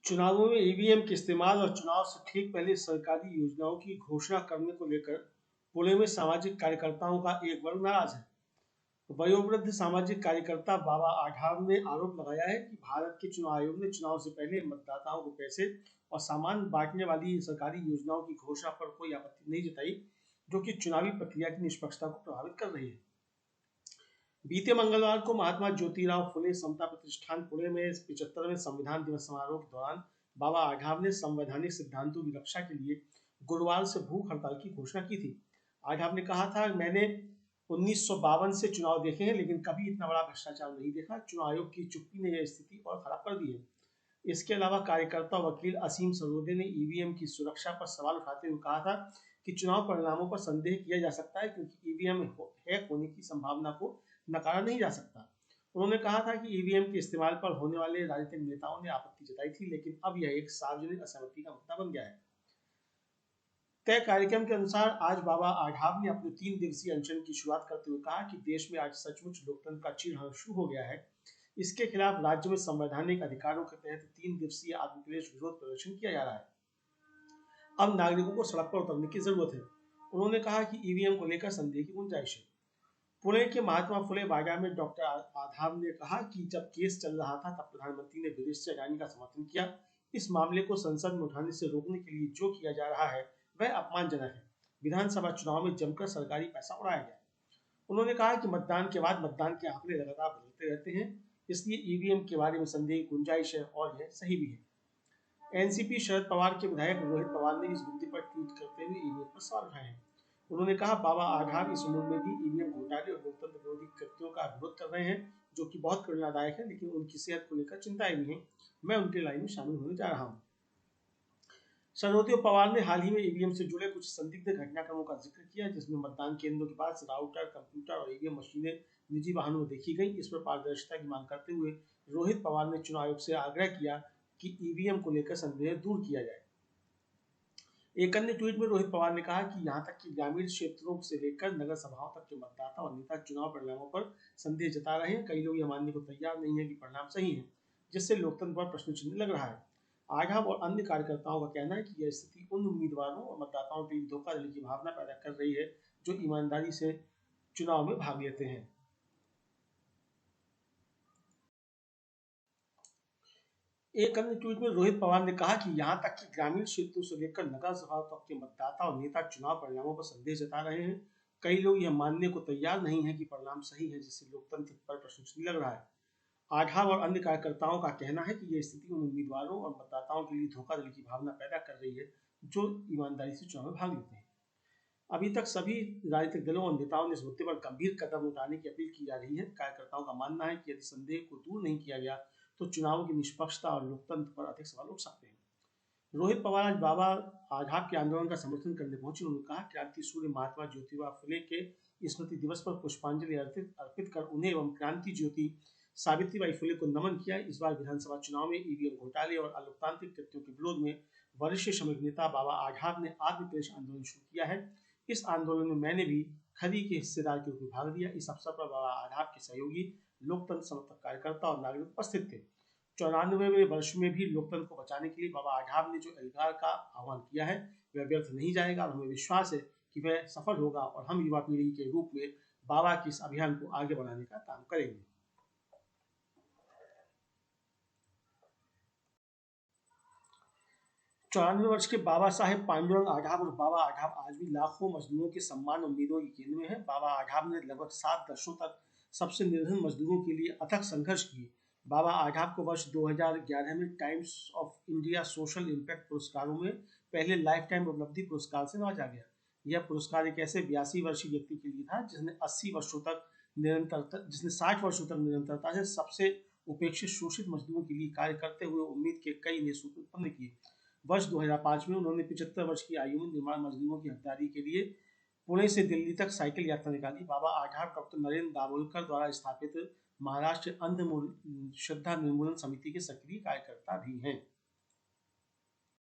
चुनावों में ईवीएम के इस्तेमाल और चुनाव से ठीक पहले सरकारी योजनाओं की घोषणा करने को लेकर पुणे में सामाजिक कार्यकर्ताओं का एक वर्ग नाराज है। वयोवृद्ध सामाजिक कार्यकर्ता बाबा आढाव ने आरोप लगाया है कि भारत के चुनाव आयोग ने चुनाव से पहले मतदाताओं को पैसे और सामान बांटने वाली सरकारी योजनाओं की घोषणा पर कोई आपत्ति नहीं जताई, जो कि चुनावी प्रक्रिया की निष्पक्षता को प्रभावित कर रही है। बीते मंगलवार को महात्मा ज्योतिराव फुले समता प्रतिष्ठान पुणे में 75वें संविधान दिवस समारोह के दौरान बाबा आढाव ने संवैधानिक सिद्धांतों की रक्षा के लिए गुरुवार से भूख हड़ताल की घोषणा की थी। आढाव ने कहा था, मैंने 1952 से चुनाव देखे हैं, लेकिन कभी इतना बड़ा भ्रष्टाचार नहीं देखा। चुनाव आयोग की चुप्पी ने यह स्थिति और खराब कर दी है। इसके अलावा कार्यकर्ता वकील असीम सरोदे ने ईवीएम की सुरक्षा पर सवाल उठाते हुए कहा था कि चुनाव परिणामों पर संदेह किया जा सकता है, क्योंकि ईवीएम हैक होने की संभावना को नकारा नहीं जा सकता। उन्होंने कहा था कि ईवीएम के इस्तेमाल पर होने वाले राजनीतिक नेताओं ने आपत्ति जताई थी, लेकिन अब यह एक सार्वजनिक असहमति का मुद्दा बन गया है। तय कार्यक्रम के अनुसार आज बाबा आढाव ने अपने 3 दिवसीय अनशन की शुरुआत करते हुए कहा कि देश में आज सचमुच लोकतंत्र का चीरहरण शुरू हो गया है। इसके खिलाफ राज्य में संवैधानिक अधिकारों के तहत 3 दिवसीय आत्मक्लेश विरोध प्रदर्शन किया जा रहा है। अब नागरिकों को सड़क पर उतरने की जरूरत है। उन्होंने कहा कि ईवीएम को लेकर संदेह की गुंजाइश है। पुणे के महात्मा फुले बाजार में डॉक्टर आधाव ने कहा कि जब केस चल रहा था तब प्रधानमंत्री ने विदेश से हटाने का समर्थन किया। इस मामले को संसद में उठाने से रोकने के लिए जो किया जा रहा है वह अपमानजनक है। विधानसभा चुनाव में जमकर सरकारी पैसा उड़ाया गया। उन्होंने कहा कि मतदान के बाद मतदान के आंकड़े लगातार बदलते रहते हैं, इसलिए ईवीएम के बारे में संदेह की गुंजाइश है और यह सही भी है। एनसीपी शरद पवार के विधायक रोहित पवार ने इस मुद्दे पर ट्वीट करते हुए ईवीएम पर सवाल उठाए हैं। उन्होंने कहा, बाबा आढाव इस उम्र में भी ईवीएम घोटाले और लोकतंत्र विरोधी कृत्यों का विरोध कर रहे हैं, जो कि बहुत प्रेरणादायक है, लेकिन उनकी सेहत को लेकर चिंताएं भी हैं। मैं उनके लाइन में शामिल होने जा रहा हूँ। सरोदे पवार ने हाल ही में ईवीएम से जुड़े कुछ संदिग्ध घटनाक्रमों का जिक्र किया, जिसमें मतदान केंद्रों के पास राउटर, कंप्यूटर और ईवीएम मशीनें निजी वाहनों में देखी गई। इस पर पारदर्शिता की मांग करते हुए रोहित पवार ने चुनाव आयोग से आग्रह किया कि ईवीएम को लेकर संदेह दूर किया जाए। एक अन्य ट्वीट में रोहित पवार ने कहा कि यहां तक कि ग्रामीण क्षेत्रों से लेकर नगर सभाओं तक के मतदाता और नेता चुनाव परिणामों पर संदेह जता रहे हैं। कई लोग यह मानने को तैयार नहीं है कि परिणाम सही है, जिससे लोकतंत्र पर प्रश्न चिन्ह लग रहा है। आढाव और अन्य कार्यकर्ताओं का कहना है कि यह स्थिति उन उम्मीदवारों और मतदाताओं के लिए धोखाधड़ी की भावना पैदा कर रही है जो ईमानदारी से चुनाव में भाग लेते हैं। एक अन्य ट्वीट में रोहित पवार ने कहा कि यहां तक कि ग्रामीण क्षेत्रों से लेकर नगर सभा तक के मतदाता और नेता चुनाव परिणामों पर संदेह जता रहे हैं। कई लोग यह मानने को तैयार नहीं है कि परिणाम सही है, जिससे लोकतंत्र पर प्रश्न चिन्ह लग रहा है। आढाव और अन्य कार्यकर्ताओं का कहना है कि यह स्थिति उन उम्मीदवारों और मतदाताओं के लिए धोखाधड़ी की भावना पैदा कर रही है जो ईमानदारी से चुनाव में भाग लेते हैं। अभी तक सभी राजनीतिक दलों और नेताओं ने इस मुद्दे पर गंभीर कदम उठाने की अपील की जा रही है। कार्यकर्ताओं का मानना है कि यदि संदेह को दूर नहीं किया गया तो चुनाव की निष्पक्षता और लोकतंत्र पर अधिक सवाल उठ सकते हैं। रोहित पवार आज बाबा आढाव के आंदोलन का समर्थन करने पहुंचे। उन्होंने कहा, क्रांति सूर्य महात्मा ज्योतिबा फुले के स्मृति दिवस पर पुष्पांजलि अर्पित कर उन्हें एवं क्रांति ज्योति सावित्रीबाई फुले को नमन किया। इस बार विधानसभा चुनाव में ईवीएम घोटाले और अलोकतांत्रिक कृत्यों के विरोध में वरिष्ठ श्रमिक नेता बाबा आढाव ने आत्मक्लेश आंदोलन शुरू किया है। इस आंदोलन में मैंने भी खरी के हिस्सेदार के रूप में भाग लिया। इस अवसर पर बाबा आढाव के सहयोगी, लोकतंत्र समर्थक कार्यकर्ता और नागरिक उपस्थित थे। 94वें वर्ष में भी लोकतंत्र को बचाने के लिए बाबा आढाव ने जो एल्गार का आह्वान किया है वह व्यर्थ नहीं जाएगा और हमें विश्वास है कि वह सफल होगा और हम युवा पीढ़ी के रूप में बाबा के इस अभियान को आगे बढ़ाने का काम करेंगे। 94 वर्ष के बाबा साहेब पांडुरंग आढाव और बाबा आढाव आज भी लाखों मजदूरों के सम्मान और उम्मीदों के केंद्र में है। बाबा आढाव ने लगभग 7 दशकों तक सबसे निर्धन मजदूरों के लिए अथक संघर्ष किए। बाबा आढाव को वर्ष 2011 में times of India social impact पुरस्कारों में पहले लाइफ टाइम उपलब्धि पुरस्कार से नवाजा गया। यह पुरस्कार एक ऐसे 82 वर्षीय व्यक्ति के लिए था जिसने 60 वर्षों तक निरंतरता से सबसे उपेक्षित शोषित मजदूरों के लिए कार्य करते हुए उम्मीद के कई नए सूत्र उत्पन्न किए। वर्ष 2005 में उन्होंने 75 वर्ष की आयु में निर्माण मजदूरों की हकदारी के लिए पुणे से दिल्ली तक साइकिल यात्रा निकाली। बाबा आढाव डॉक्टर नरेंद्र दाभोलकर द्वारा स्थापित महाराष्ट्र अंध श्रद्धा निर्मूलन समिति के सक्रिय कार्यकर्ता भी हैं।